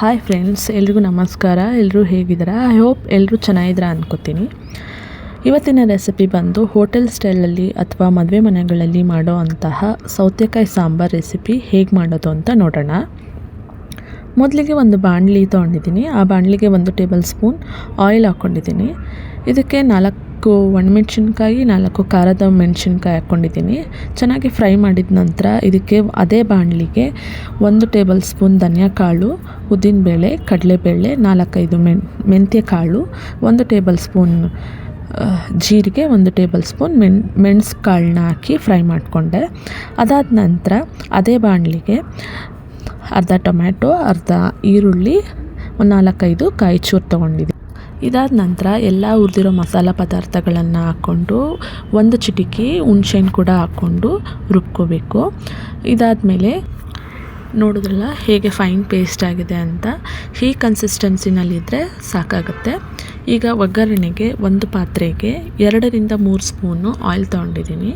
Hi friends, ಎಲ್ರಿಗೂ ನಮಸ್ಕಾರ. ಎಲ್ಲರೂ ಹೇಗಿದ್ದೀರಾ? ಐ ಹೋಪ್ ಎಲ್ಲರೂ ಚೆನ್ನಾಗಿದ್ದೀರಾ ಅಂದ್ಕೋತೀನಿ. ಇವತ್ತಿನ ರೆಸಿಪಿ ಬಂದು ಹೋಟೆಲ್ ಸ್ಟೈಲಲ್ಲಿ ಅಥವಾ ಮದುವೆ ಮನೆಗಳಲ್ಲಿ ಮಾಡೋ ಅಂತಹ ಸೌತೆಕಾಯಿ ಸಾಂಬಾರು ರೆಸಿಪಿ ಹೇಗೆ ಮಾಡೋದು ಅಂತ ನೋಡೋಣ. ಮೊದಲಿಗೆ ಒಂದು ಬಾಣಲಿ ತೊಗೊಂಡಿದ್ದೀನಿ. ಆ ಬಾಣಲಿಗೆ 1 ಟೇಬಲ್ ಸ್ಪೂನ್ ಆಯಿಲ್ ಹಾಕ್ಕೊಂಡಿದ್ದೀನಿ. ಇದಕ್ಕೆ 4 ಒಣಮೆಣ್ಸಿನ್ಕಾಯಿ, 4 ಖಾರದ ಮೆಣಸಿನ್ಕಾಯಿ ಹಾಕ್ಕೊಂಡಿದ್ದೀನಿ. ಚೆನ್ನಾಗಿ ಫ್ರೈ ಮಾಡಿದ ನಂತರ ಇದಕ್ಕೆ ಅದೇ ಬಾಣಲಿಗೆ 1 ಟೇಬಲ್ ಸ್ಪೂನ್ ಧನಿಯಾಕಾಳು, ಉದ್ದಿನಬೇಳೆ, ಕಡಲೆಬೇಳೆ, 4-5 ಮೆಂತ್ಯ ಕಾಳು, 1 ಟೇಬಲ್ ಸ್ಪೂನ್ ಜೀರಿಗೆ, 1 ಟೇಬಲ್ ಸ್ಪೂನ್ ಮೆಣಸು ಕಾಳನ್ನ ಹಾಕಿ ಫ್ರೈ ಮಾಡಿಕೊಂಡೆ. ಅದಾದ ನಂತರ ಅದೇ ಬಾಣಲಿಗೆ ಅರ್ಧ ಟೊಮ್ಯಾಟೊ, ಅರ್ಧ ಈರುಳ್ಳಿ, 4-5 ಕಾಯಿ ಚೂರು ತೊಗೊಂಡಿದ್ದೀನಿ. ಇದಾದ ನಂತರ ಎಲ್ಲ ಹುರಿದಿರೋ ಮಸಾಲ ಪದಾರ್ಥಗಳನ್ನು ಹಾಕ್ಕೊಂಡು 1 ಚಿಟಿಕೆ ಹುಣಸೆಹಣ್ಣು ಕೂಡ ಹಾಕ್ಕೊಂಡು ರುಬ್ಕೋಬೇಕು. ಇದಾದಮೇಲೆ ನೋಡಿದ್ರಲ್ಲ ಹೇಗೆ ಫೈನ್ ಪೇಸ್ಟ್ ಆಗಿದೆ ಅಂತ. ಈ ಕನ್ಸಿಸ್ಟೆನ್ಸಿನಲ್ಲಿದ್ದರೆ ಸಾಕಾಗುತ್ತೆ. ಈಗ ಒಗ್ಗರಣೆಗೆ ಒಂದು ಪಾತ್ರೆಗೆ 2-3 ಸ್ಪೂನು ಆಯಿಲ್ ತೊಗೊಂಡಿದ್ದೀನಿ.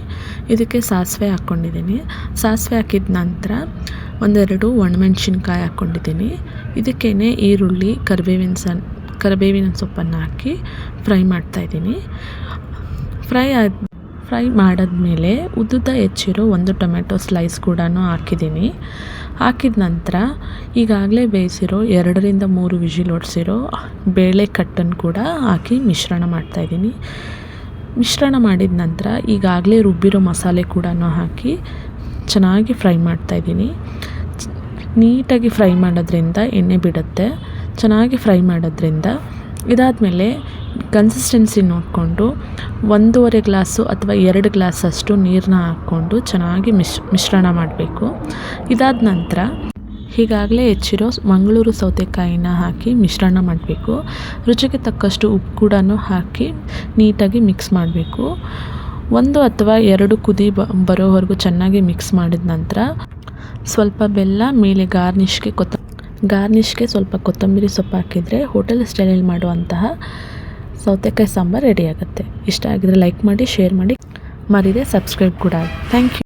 ಇದಕ್ಕೆ ಸಾಸಿವೆ ಹಾಕ್ಕೊಂಡಿದ್ದೀನಿ. ಸಾಸಿವೆ ಹಾಕಿದ ನಂತರ 1-2 ಒಣಮೆಣ್ಸಿನ್ಕಾಯಿ ಹಾಕ್ಕೊಂಡಿದ್ದೀನಿ. ಇದಕ್ಕೇ ಈರುಳ್ಳಿ, ಕರಿಬೇವಿನ ಸೊಪ್ಪನ್ನು ಹಾಕಿ ಫ್ರೈ ಮಾಡ್ತಾಯಿದ್ದೀನಿ. ಫ್ರೈ ಮಾಡಿದ್ಮೇಲೆ ಉದ್ದುದ್ದ ಹೆಚ್ಚಿರೋ 1 ಟೊಮೆಟೊ ಸ್ಲೈಸ್ ಕೂಡ ಹಾಕಿದ್ದೀನಿ. ಹಾಕಿದ ನಂತರ ಈಗಾಗಲೇ ಬೇಯಿಸಿರೋ 2-3 ವಿಜಿಲ್ ಹೊಡ್ಸಿರೋ ಬೇಳೆ ಕಟ್ಟನ್ನು ಕೂಡ ಹಾಕಿ ಮಿಶ್ರಣ ಮಾಡ್ತಾಯಿದ್ದೀನಿ. ಮಿಶ್ರಣ ಮಾಡಿದ ನಂತರ ಈಗಾಗಲೇ ರುಬ್ಬಿರೋ ಮಸಾಲೆ ಕೂಡ ಹಾಕಿ ಚೆನ್ನಾಗಿ ಫ್ರೈ ಮಾಡ್ತಾಯಿದ್ದೀನಿ. ನೀಟಾಗಿ ಫ್ರೈ ಮಾಡೋದ್ರಿಂದ ಎಣ್ಣೆ ಬಿಡುತ್ತೆ. ಚೆನ್ನಾಗಿ ಫ್ರೈ ಮಾಡೋದ್ರಿಂದ ಇದಾದಮೇಲೆ ಕನ್ಸಿಸ್ಟೆನ್ಸಿ ನೋಡಿಕೊಂಡು 1.5 ಗ್ಲಾಸು ಅಥವಾ 2 ಗ್ಲಾಸಷ್ಟು ನೀರನ್ನ ಹಾಕ್ಕೊಂಡು ಚೆನ್ನಾಗಿ ಮಿಶ್ರಣ ಮಾಡಬೇಕು. ಇದಾದ ನಂತರ ಈಗಾಗಲೇ ಹೆಚ್ಚಿರೋ ಮಂಗಳೂರು ಸೌತೆಕಾಯಿನ ಹಾಕಿ ಮಿಶ್ರಣ ಮಾಡಬೇಕು. ರುಚಿಗೆ ತಕ್ಕಷ್ಟು ಉಪ್ಪು ಕೂಡ ಹಾಕಿ ನೀಟಾಗಿ ಮಿಕ್ಸ್ ಮಾಡಬೇಕು. 1 ಅಥವಾ 2 ಕುದಿ ಬರೋವರೆಗೂ ಚೆನ್ನಾಗಿ ಮಿಕ್ಸ್ ಮಾಡಿದ ನಂತರ ಸ್ವಲ್ಪ ಬೆಲ್ಲ, ಮೇಲೆ ಗಾರ್ನಿಷ್ಗೆ ಸ್ವಲ್ಪ ಕೊತ್ತಂಬರಿ ಸೊಪ್ಪು ಹಾಕಿದರೆ ಹೋಟೆಲ್ ಸ್ಟೈಲಲ್ಲಿ ಮಾಡುವಂತಹ ಸೌತೆಕಾಯಿ ಸಾಂಬಾರು ರೆಡಿ ಆಗುತ್ತೆ. ಇಷ್ಟ ಆಗಿದ್ರೆ ಲೈಕ್ ಮಾಡಿ, ಶೇರ್ ಮಾಡಿ, ಮರಿದೆ ಸಬ್ಸ್ಕ್ರೈಬ್ ಕೂಡ ಆಗಿ. Thank you.